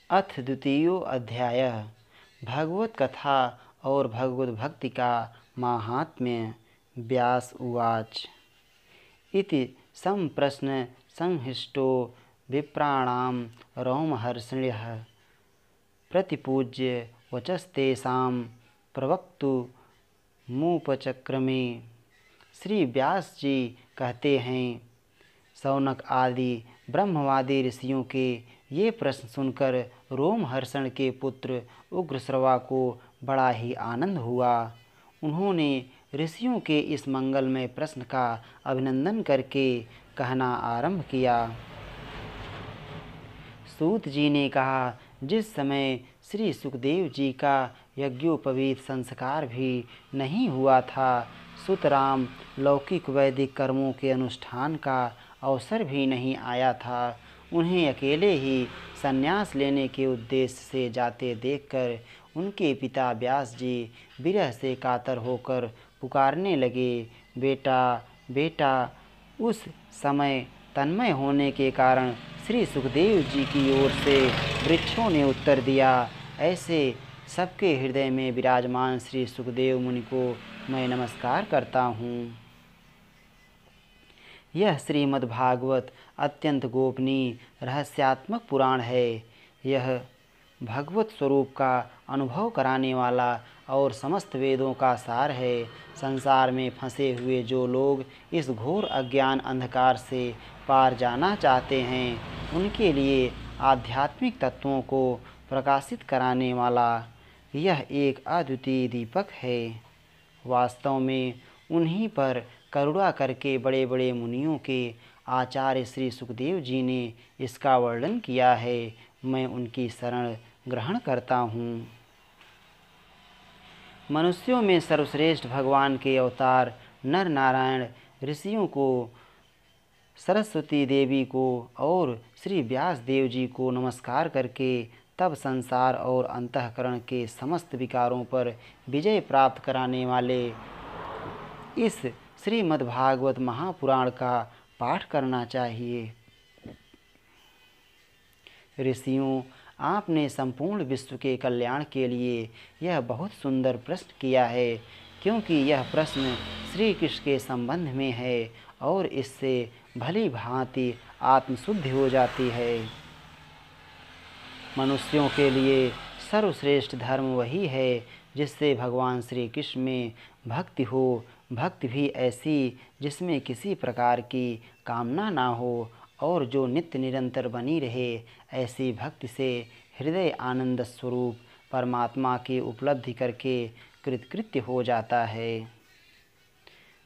अथ द्वितीयो अध्याय भगवत कथा और भगवत भक्ति का माहात्म्य। व्यास उवाच इति संप्रश्न संहिष्टो विप्राणां रोमहर्षिणः प्रतिपूज्य वचस्तेषां प्रवक्तुमुपचक्रमे। श्री व्यास जी कहते हैं, शौनक आदि ब्रह्मवादी ऋषियों के ये प्रश्न सुनकर रोमहर्षण के पुत्र उग्रश्रवा को बड़ा ही आनंद हुआ। उन्होंने ऋषियों के इस मंगलमय प्रश्न का अभिनंदन करके कहना आरंभ किया। सूत जी ने कहा, जिस समय श्री सुखदेव जी का यज्ञोपवीत संस्कार भी नहीं हुआ था, सुतराम लौकिक वैदिक कर्मों के अनुष्ठान का अवसर भी नहीं आया था, उन्हें अकेले ही संन्यास लेने के उद्देश्य से जाते देखकर उनके पिता व्यास जी विरह से कातर होकर पुकारने लगे, बेटा बेटा। उस समय तन्मय होने के कारण श्री सुखदेव जी की ओर से वृक्षों ने उत्तर दिया। ऐसे सबके हृदय में विराजमान श्री सुखदेव मुनि को मैं नमस्कार करता हूँ। यह श्रीमद्भागवत अत्यंत गोपनीय रहस्यात्मक पुराण है। यह भगवत स्वरूप का अनुभव कराने वाला और समस्त वेदों का सार है। संसार में फंसे हुए जो लोग इस घोर अज्ञान अंधकार से पार जाना चाहते हैं, उनके लिए आध्यात्मिक तत्वों को प्रकाशित कराने वाला यह एक अद्वितीय दीपक है। वास्तव में उन्हीं पर करुणा करके बड़े बड़े मुनियों के आचार्य श्री सुखदेव जी ने इसका वर्णन किया है। मैं उनकी शरण ग्रहण करता हूँ। मनुष्यों में सर्वश्रेष्ठ भगवान के अवतार नर नारायण ऋषियों को, सरस्वती देवी को और श्री व्यास देव जी को नमस्कार करके तब संसार और अंतःकरण के समस्त विकारों पर विजय प्राप्त कराने वाले इस श्रीमद्भागवत महापुराण का पाठ करना चाहिए। ऋषियों, आपने संपूर्ण विश्व के कल्याण के लिए यह बहुत सुंदर प्रश्न किया है, क्योंकि यह प्रश्न श्री कृष्ण के संबंध में है और इससे भली भांति आत्मशुद्धि हो जाती है। मनुष्यों के लिए सर्वश्रेष्ठ धर्म वही है जिससे भगवान श्री कृष्ण में भक्ति हो। भक्ति भी ऐसी जिसमें किसी प्रकार की कामना ना हो और जो नित्य निरंतर बनी रहे। ऐसी भक्ति से हृदय आनंद स्वरूप परमात्मा की उपलब्धि करके कृतकृत्य हो जाता है।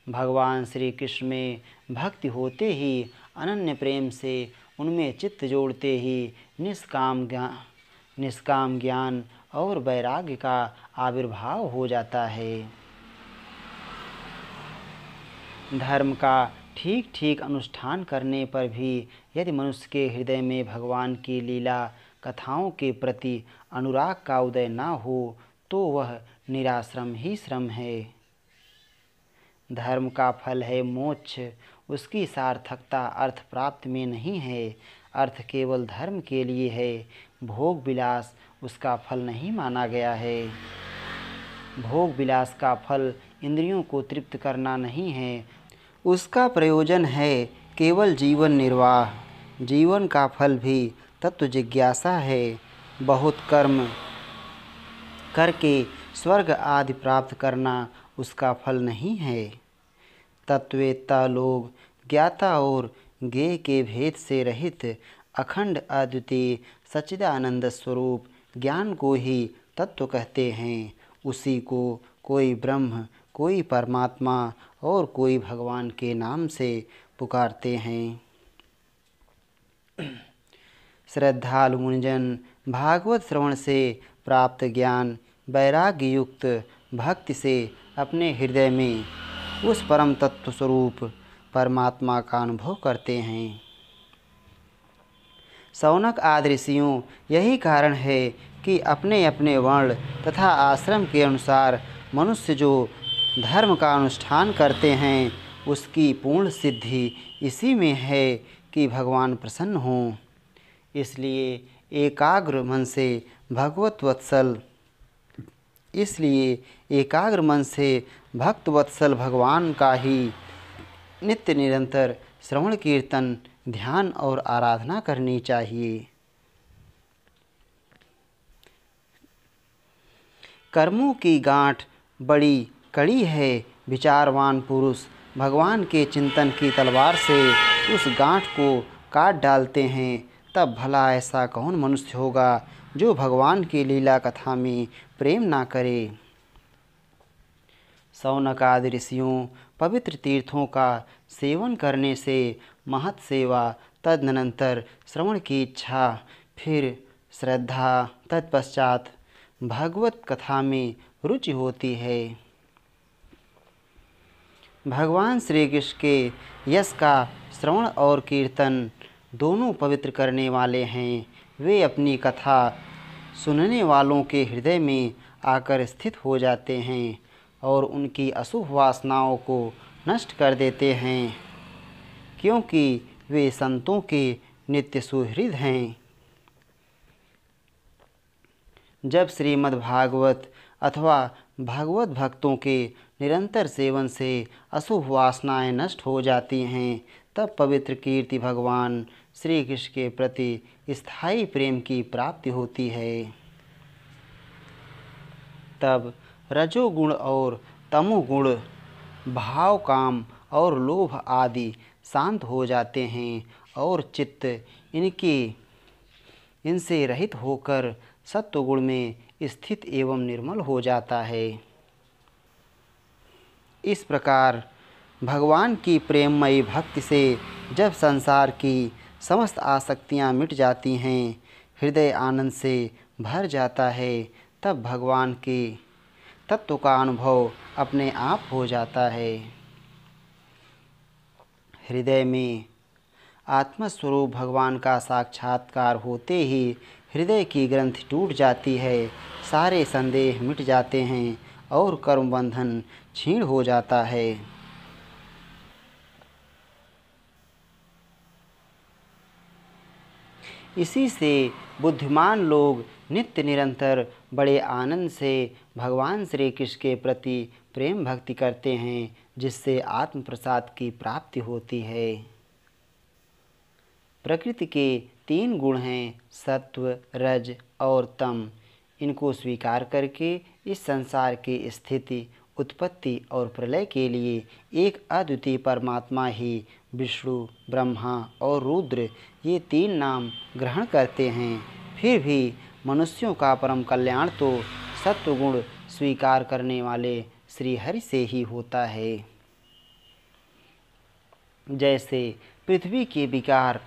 भगवान श्री कृष्ण में भक्ति होते ही अनन्य प्रेम से उनमें चित्त जोड़ते ही निष्काम ज्ञान और वैराग्य का आविर्भाव हो जाता है। धर्म का ठीक ठीक अनुष्ठान करने पर भी यदि मनुष्य के हृदय में भगवान की लीला कथाओं के प्रति अनुराग का उदय ना हो तो वह निराश्रम ही श्रम है। धर्म का फल है मोक्ष, उसकी सार्थकता अर्थ प्राप्त में नहीं है। अर्थ केवल धर्म के लिए है, भोग विलास उसका फल नहीं माना गया है। भोग विलास का फल इंद्रियों को तृप्त करना नहीं है, उसका प्रयोजन है केवल जीवन निर्वाह। जीवन का फल भी तत्व जिज्ञासा है। बहुत कर्म करके स्वर्ग आदि प्राप्त करना उसका फल नहीं है। तत्ववेत्ता लोग ज्ञाता और ज्ञेय के भेद से रहित अखंड अद्वितीय सच्चिदानंद स्वरूप ज्ञान को ही तत्व कहते हैं। उसी को कोई ब्रह्म, कोई परमात्मा और कोई भगवान के नाम से पुकारते हैं। श्रद्धालु मुनिजन भागवत श्रवण से प्राप्त ज्ञान वैराग्य युक्त भक्ति से अपने हृदय में उस परम तत्व स्वरूप परमात्मा का अनुभव करते हैं। शौनक आदि ऋषियों, यही कारण है कि अपने अपने वर्ण तथा आश्रम के अनुसार मनुष्य जो धर्म का अनुष्ठान करते हैं उसकी पूर्ण सिद्धि इसी में है कि भगवान प्रसन्न हों। इसलिए एकाग्र मन से भक्त वत्सल भगवान का ही नित्य निरंतर श्रवण कीर्तन ध्यान और आराधना करनी चाहिए। कर्मों की गांठ बड़ी कड़ी है। विचारवान पुरुष भगवान के चिंतन की तलवार से उस गांठ को काट डालते हैं। तब भला ऐसा कौन मनुष्य होगा जो भगवान की लीला कथा में प्रेम ना करे। शौनक आदि ऋषियों पवित्र तीर्थों का सेवन करने से महत सेवा, तदनंतर श्रवण की इच्छा, फिर श्रद्धा, तत्पश्चात भगवत कथा में रुचि होती है। भगवान श्री कृष्ण के यश का श्रवण और कीर्तन दोनों पवित्र करने वाले हैं। वे अपनी कथा सुनने वालों के हृदय में आकर स्थित हो जाते हैं और उनकी अशुभ वासनाओं को नष्ट कर देते हैं, क्योंकि वे संतों के नित्य सुहृद हैं। जब श्रीमद् भागवत अथवा भागवत भक्तों के निरंतर सेवन से अशुभ वासनाएं नष्ट हो जाती हैं, तब पवित्र कीर्ति भगवान श्री कृष्ण के प्रति स्थायी प्रेम की प्राप्ति होती है। तब रजोगुण और तमोगुण, भाव, काम और लोभ आदि शांत हो जाते हैं और चित्त इनसे रहित होकर सत्वगुण में स्थित एवं निर्मल हो जाता है। इस प्रकार भगवान की प्रेममयी भक्ति से जब संसार की समस्त आसक्तियाँ मिट जाती हैं, हृदय आनंद से भर जाता है, तब भगवान के तत्व का अनुभव अपने आप हो जाता है। हृदय में आत्मस्वरूप भगवान का साक्षात्कार होते ही हृदय की ग्रंथि टूट जाती है, सारे संदेह मिट जाते हैं और कर्म बंधन क्षीण हो जाता है। इसी से बुद्धिमान लोग नित्य निरंतर बड़े आनंद से भगवान श्री कृष्ण के प्रति प्रेम भक्ति करते हैं, जिससे आत्म प्रसाद की प्राप्ति होती है। प्रकृति के 3 गुण हैं, सत्व, रज और तम। इनको स्वीकार करके इस संसार की स्थिति, उत्पत्ति और प्रलय के लिए एक अद्वितीय परमात्मा ही विष्णु, ब्रह्मा और रुद्र ये 3 नाम ग्रहण करते हैं। फिर भी मनुष्यों का परम कल्याण तो सत्वगुण स्वीकार करने वाले श्री हरि से ही होता है। जैसे पृथ्वी के विकार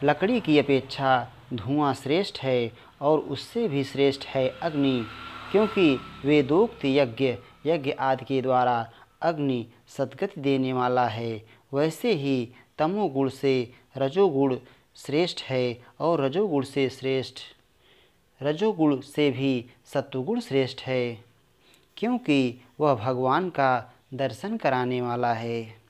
लकड़ी की अपेक्षा धुआं श्रेष्ठ है और उससे भी श्रेष्ठ है अग्नि, क्योंकि वेदोक्त यज्ञ आदि के द्वारा अग्नि सद्गति देने वाला है, वैसे ही तमोगुण से रजोगुण श्रेष्ठ है और रजोगुण से भी सत्वगुण श्रेष्ठ है, क्योंकि वह भगवान का दर्शन कराने वाला है।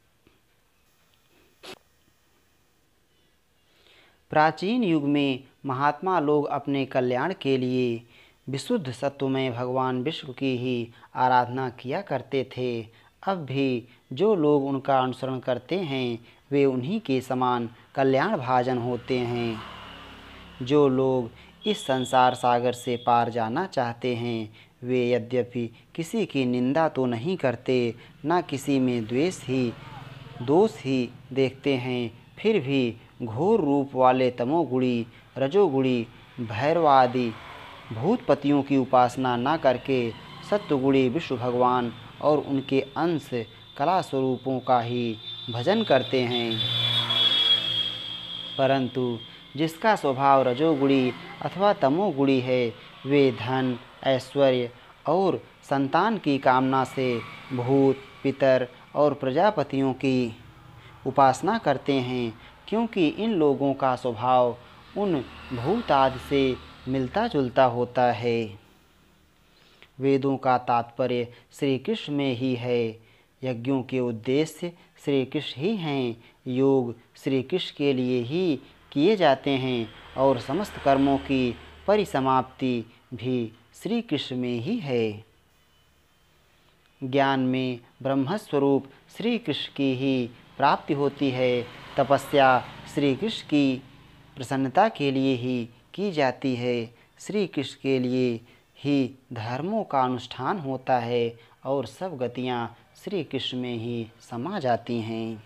प्राचीन युग में महात्मा लोग अपने कल्याण के लिए विशुद्ध सत्वमय भगवान विष्णु की ही आराधना किया करते थे। अब भी जो लोग उनका अनुसरण करते हैं वे उन्हीं के समान कल्याण भाजन होते हैं। जो लोग इस संसार सागर से पार जाना चाहते हैं वे यद्यपि किसी की निंदा तो नहीं करते, न किसी में दोष ही देखते हैं, फिर भी घोर रूप वाले तमोगुणी, रजोगुणी, भैरवादि भूतपतियों की उपासना न करके सत्वगुणी विष्णु भगवान और उनके अंश कला स्वरूपों का ही भजन करते हैं। परंतु जिसका स्वभाव रजोगुणी अथवा तमोगुणी है वे धन, ऐश्वर्य और संतान की कामना से भूत, पितर और प्रजापतियों की उपासना करते हैं, क्योंकि इन लोगों का स्वभाव उन भूत आदि से मिलता जुलता होता है। वेदों का तात्पर्य श्री कृष्ण में ही है, यज्ञों के उद्देश्य श्री कृष्ण ही हैं, योग श्री कृष्ण के लिए ही किए जाते हैं और समस्त कर्मों की परिसमाप्ति भी श्री कृष्ण में ही है। ज्ञान में ब्रह्मस्वरूप श्री कृष्ण की ही प्राप्ति होती है। तपस्या श्री कृष्ण की प्रसन्नता के लिए ही की जाती है। श्री कृष्ण के लिए ही धर्मों का अनुष्ठान होता है और सब गतियाँ श्री कृष्ण में ही समा जाती हैं।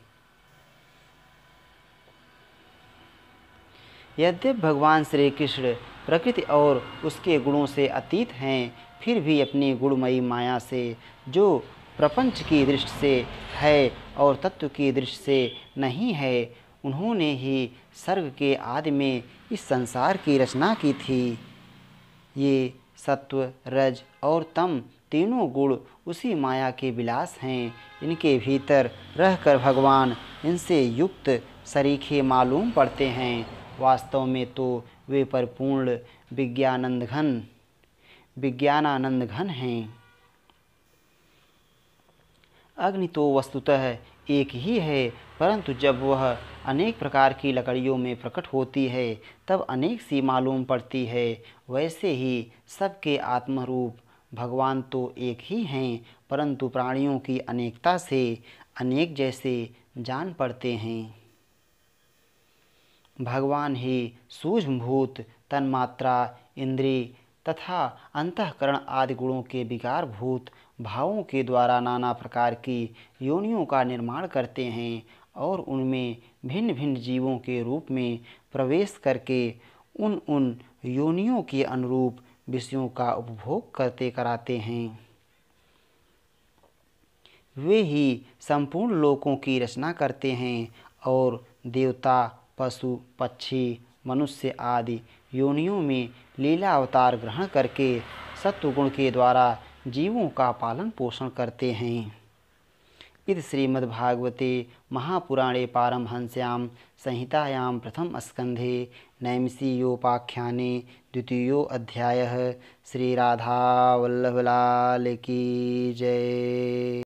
यद्यपि भगवान श्री कृष्ण प्रकृति और उसके गुणों से अतीत हैं, फिर भी अपनी गुणमयी माया से, जो प्रपंच की दृष्टि से है और तत्व की दृष्टि से नहीं है, उन्होंने ही सर्ग के आदि में इस संसार की रचना की थी। ये सत्व, रज और तम तीनों गुण उसी माया के विलास हैं। इनके भीतर रहकर भगवान इनसे युक्त सरीखे मालूम पड़ते हैं। वास्तव में तो वे परिपूर्ण विज्ञानानंद घन हैं। अग्नि तो वस्तुतः एक ही है, परंतु जब वह अनेक प्रकार की लकड़ियों में प्रकट होती है तब अनेक सी मालूम पड़ती है। वैसे ही सबके आत्मरूप भगवान तो एक ही हैं, परंतु प्राणियों की अनेकता से अनेक जैसे जान पड़ते हैं। भगवान ही सूक्ष्मभूत तन्मात्रा, इंद्रिय तथा अंतःकरण आदि गुणों के विकारभूत भावों के द्वारा नाना प्रकार की योनियों का निर्माण करते हैं और उनमें भिन्न भिन्न जीवों के रूप में प्रवेश करके उन योनियों के अनुरूप विषयों का उपभोग करते कराते हैं। वे ही संपूर्ण लोकों की रचना करते हैं और देवता, पशु, पक्षी, मनुष्य आदि योनियों में लीला अवतार ग्रहण करके सत्वगुण के द्वारा जीवों का पालन पोषण करते हैं। इति श्रीमद्भागवते महापुराणे पारमहंस्यां संहितायां प्रथम स्कंधे नैमिषीयोपाख्याने द्वितीयो अध्यायः। श्री राधा वल्लभ लाल की जय।